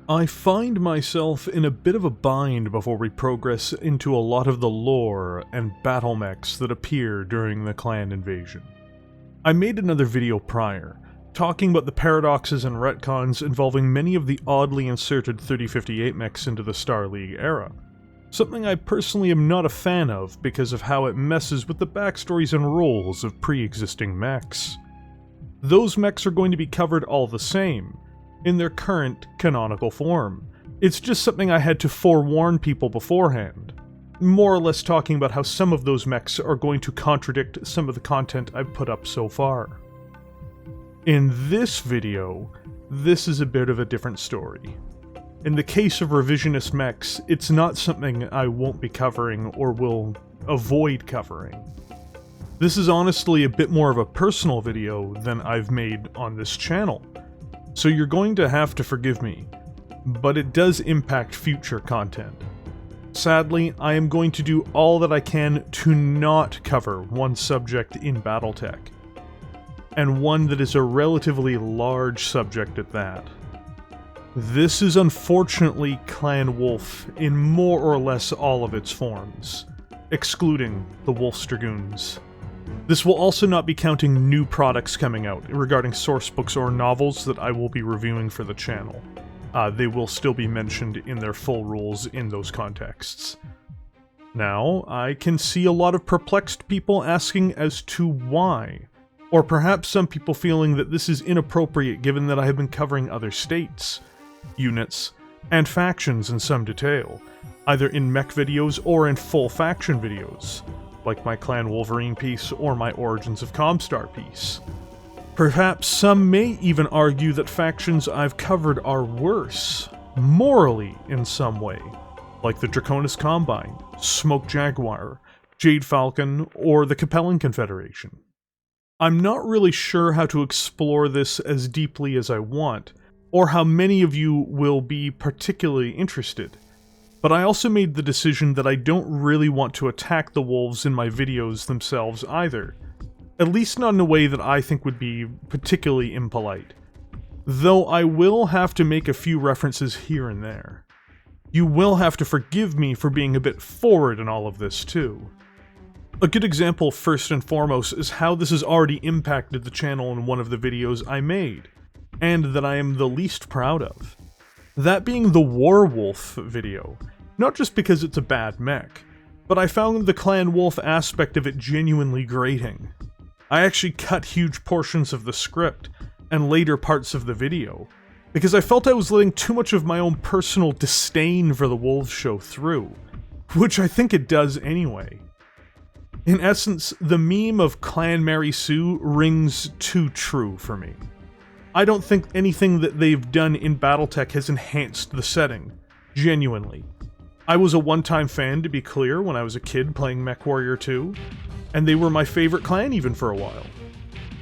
I find myself in a bit of a bind before we progress into a lot of the lore and battlemechs that appear during the clan invasion. I made another video prior, talking about the paradoxes and retcons involving many of the oddly inserted 3058 mechs into the Star League era. Something I personally am not a fan of because of how it messes with the backstories and roles of pre-existing mechs. Those mechs are going to be covered all the same, in their current canonical form. It's just something I had to forewarn people beforehand, more or less talking about how some of those mechs are going to contradict some of the content I've put up so far. In this video, this is a bit of a different story. In the case of revisionist mechs, it's not something I won't be covering or will avoid covering. This is honestly a bit more of a personal video than I've made on this channel, so you're going to have to forgive me, but it does impact future content. Sadly, I am going to do all that I can to not cover one subject in Battletech, and one that is a relatively large subject at that. This is unfortunately Clan Wolf in more or less all of its forms, excluding the Wolf's Dragoons. This will also not be counting new products coming out regarding sourcebooks or novels that I will be reviewing for the channel. They will still be mentioned in their full rules in those contexts. Now, I can see a lot of perplexed people asking as to why, or perhaps some people feeling that this is inappropriate given that I have been covering other states, units, and factions in some detail, either in mech videos or in full faction videos, like my Clan Wolverine piece or my Origins of Comstar piece. Perhaps some may even argue that factions I've covered are worse, morally in some way, like the Draconis Combine, Smoke Jaguar, Jade Falcon, or the Capellan Confederation. I'm not really sure how to explore this as deeply as I want, or how many of you will be particularly interested, but I also made the decision that I don't really want to attack the wolves in my videos themselves either, at least not in a way that I think would be particularly impolite, though I will have to make a few references here and there. You will have to forgive me for being a bit forward in all of this too. A good example first and foremost is how this has already impacted the channel in one of the videos I made, and that I am the least proud of. That being the WARWOLF video, not just because it's a bad mech, but I found the Clan Wolf aspect of it genuinely grating. I actually cut huge portions of the script, and later parts of the video, because I felt I was letting too much of my own personal disdain for the Wolves show through, which I think it does anyway. In essence, the meme of Clan Mary Sue rings too true for me. I don't think anything that they've done in Battletech has enhanced the setting, genuinely. I was a one-time fan, to be clear, when I was a kid playing Mechwarrior 2, and they were my favorite clan even for a while.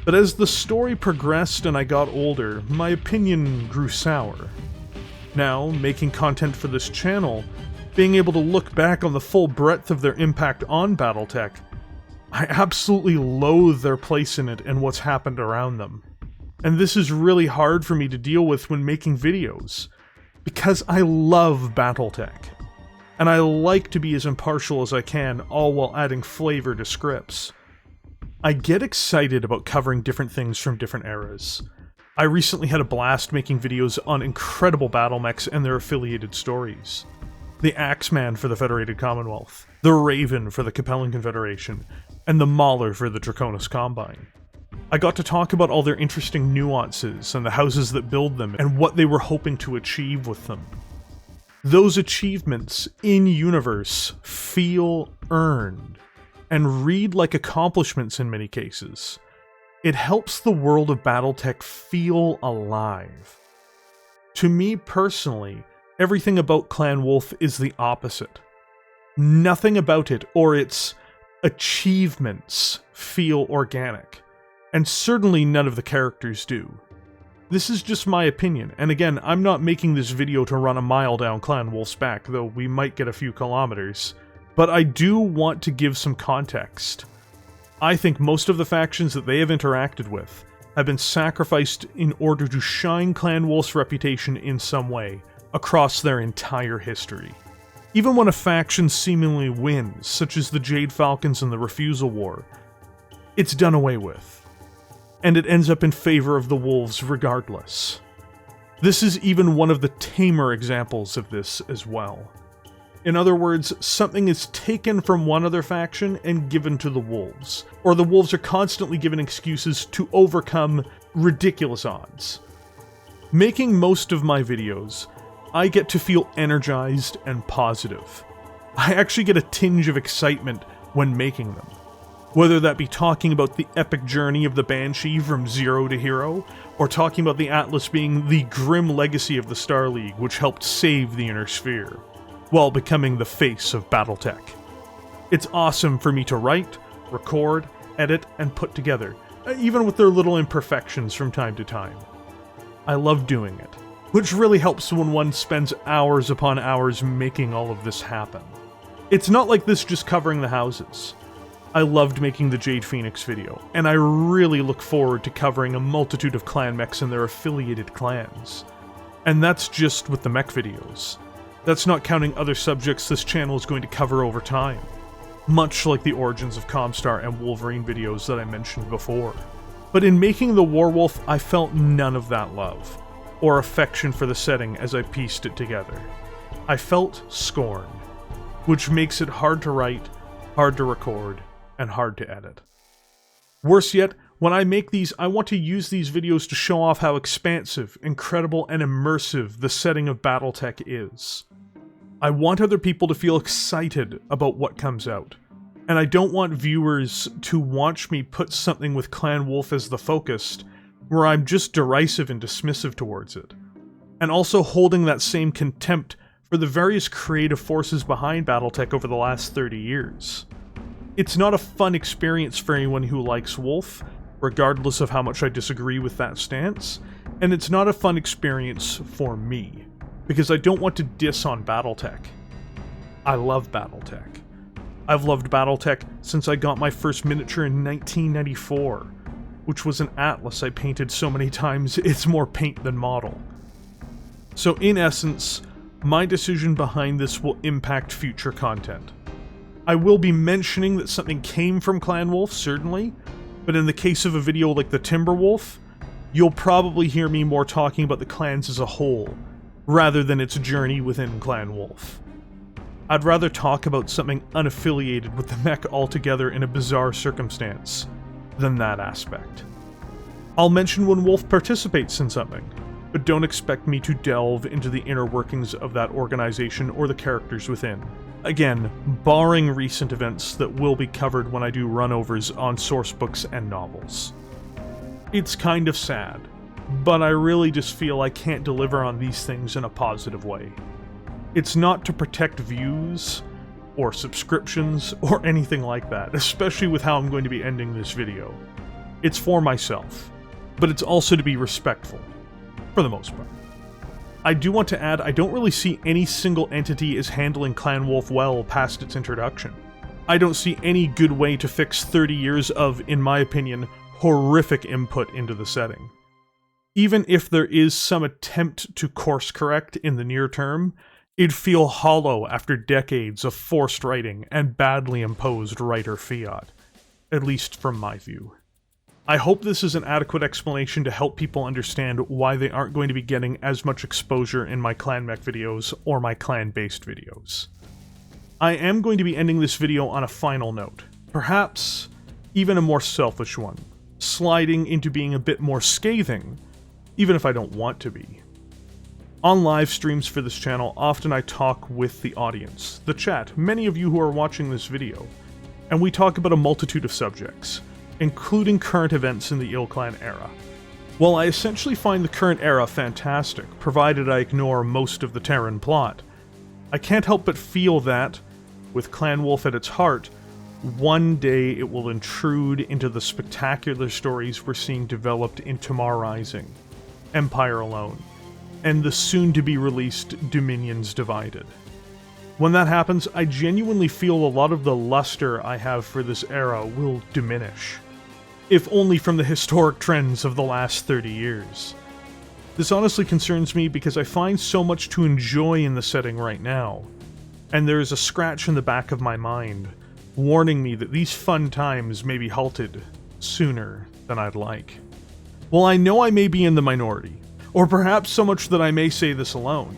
But as the story progressed and I got older, my opinion grew sour. Now, making content for this channel, being able to look back on the full breadth of their impact on Battletech, I absolutely loathe their place in it and what's happened around them. And this is really hard for me to deal with when making videos, because I love Battletech, and I like to be as impartial as I can, all while adding flavor to scripts. I get excited about covering different things from different eras. I recently had a blast making videos on incredible battlemechs and their affiliated stories. The Axeman for the Federated Commonwealth, the Raven for the Capellan Confederation, and the Mauler for the Draconis Combine. I got to talk about all their interesting nuances and the houses that build them and what they were hoping to achieve with them. Those achievements, in-universe, feel earned, and read like accomplishments in many cases. It helps the world of Battletech feel alive. To me personally, everything about Clan Wolf is the opposite. Nothing about it or its achievements feel organic. And certainly none of the characters do. This is just my opinion, and again, I'm not making this video to run a mile down Clan Wolf's back, though we might get a few kilometers, but I do want to give some context. I think most of the factions that they have interacted with have been sacrificed in order to shine Clan Wolf's reputation in some way, across their entire history. Even when a faction seemingly wins, such as the Jade Falcons in the Refusal War, it's done away with, and it ends up in favor of the Wolves regardless. This is even one of the tamer examples of this as well. In other words, something is taken from one other faction and given to the Wolves, or the Wolves are constantly given excuses to overcome ridiculous odds. Making most of my videos, I get to feel energized and positive. I actually get a tinge of excitement when making them. Whether that be talking about the epic journey of the Banshee from zero to hero, or talking about the Atlas being the grim legacy of the Star League which helped save the Inner Sphere, while becoming the face of Battletech. It's awesome for me to write, record, edit, and put together, even with their little imperfections from time to time. I love doing it, which really helps when one spends hours upon hours making all of this happen. It's not like this just covering the houses. I loved making the Jade Phoenix video, and I really look forward to covering a multitude of clan mechs and their affiliated clans. And that's just with the mech videos. That's not counting other subjects this channel is going to cover over time, much like the origins of Comstar and Wolverine videos that I mentioned before. But in making the WARWOLF, I felt none of that love, or affection for the setting as I pieced it together. I felt scorn, which makes it hard to write, hard to record, and hard to edit. Worse yet, when I make these, I want to use these videos to show off how expansive, incredible, and immersive the setting of Battletech is. I want other people to feel excited about what comes out, and I don't want viewers to watch me put something with Clan Wolf as the focus, where I'm just derisive and dismissive towards it, and also holding that same contempt for the various creative forces behind Battletech over the last 30 years. It's not a fun experience for anyone who likes Wolf, regardless of how much I disagree with that stance, and it's not a fun experience for me, because I don't want to diss on Battletech. I love Battletech. I've loved Battletech since I got my first miniature in 1994, which was an Atlas I painted so many times it's more paint than model. So in essence, my decision behind this will impact future content. I will be mentioning that something came from Clan Wolf, certainly, but in the case of a video like the Timberwolf, you'll probably hear me more talking about the clans as a whole, rather than its journey within Clan Wolf. I'd rather talk about something unaffiliated with the mech altogether in a bizarre circumstance than that aspect. I'll mention when Wolf participates in something, but don't expect me to delve into the inner workings of that organization or the characters within. Again, barring recent events that will be covered when I do runovers on sourcebooks and novels. It's kind of sad, but I really just feel I can't deliver on these things in a positive way. It's not to protect views, or subscriptions, or anything like that, especially with how I'm going to be ending this video. It's for myself, but it's also to be respectful, for the most part. I do want to add, I don't really see any single entity as handling Clan Wolf well past its introduction. I don't see any good way to fix 30 years of, in my opinion, horrific input into the setting. Even if there is some attempt to course correct in the near term, it'd feel hollow after decades of forced writing and badly imposed writer fiat, at least from my view. I hope this is an adequate explanation to help people understand why they aren't going to be getting as much exposure in my clan mech videos or my clan-based videos. I am going to be ending this video on a final note, perhaps even a more selfish one, sliding into being a bit more scathing, even if I don't want to be. On live streams for this channel, often I talk with the audience, the chat, many of you who are watching this video, and we talk about a multitude of subjects, including current events in the Ilclan era. While I essentially find the current era fantastic, provided I ignore most of the Terran plot, I can't help but feel that, with Clan Wolf at its heart, one day it will intrude into the spectacular stories we're seeing developed in Tomorrow Rising, Empire Alone, and the soon-to-be-released Dominions Divided. When that happens, I genuinely feel a lot of the luster I have for this era will diminish, if only from the historic trends of the last 30 years. This honestly concerns me because I find so much to enjoy in the setting right now, and there is a scratch in the back of my mind, warning me that these fun times may be halted sooner than I'd like. While I know I may be in the minority, or perhaps so much that I may say this alone,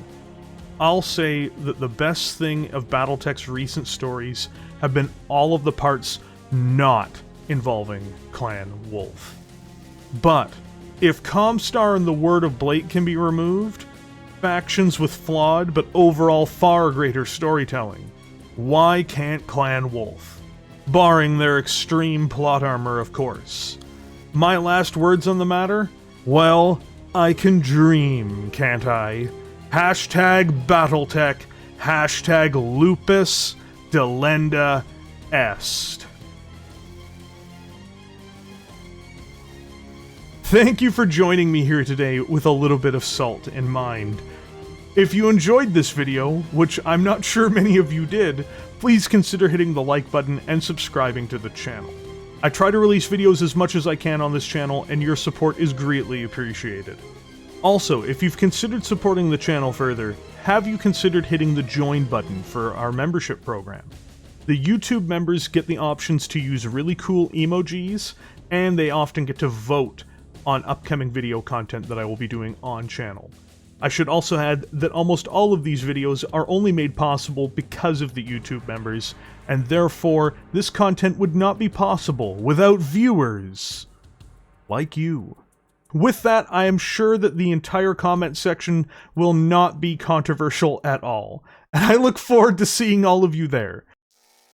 I'll say that the best thing of Battletech's recent stories have been all of the parts not involving Clan Wolf. But if Comstar and the Word of Blake can be removed, factions with flawed but overall far greater storytelling, why can't Clan Wolf? Barring their extreme plot armor, of course. My last words on the matter? Well, I can dream, can't I? Hashtag Battletech, hashtag LUPUSDELENDAEST. Thank you for joining me here today with a little bit of salt in mind. If you enjoyed this video, which I'm not sure many of you did, please consider hitting the like button and subscribing to the channel. I try to release videos as much as I can on this channel, and your support is greatly appreciated. Also, if you've considered supporting the channel further, have you considered hitting the join button for our membership program? The YouTube members get the options to use really cool emojis, and they often get to vote on upcoming video content that I will be doing on channel. I should also add that almost all of these videos are only made possible because of the YouTube members, and therefore this content would not be possible without viewers like you. With that, I am sure that the entire comment section will not be controversial at all, and I look forward to seeing all of you there.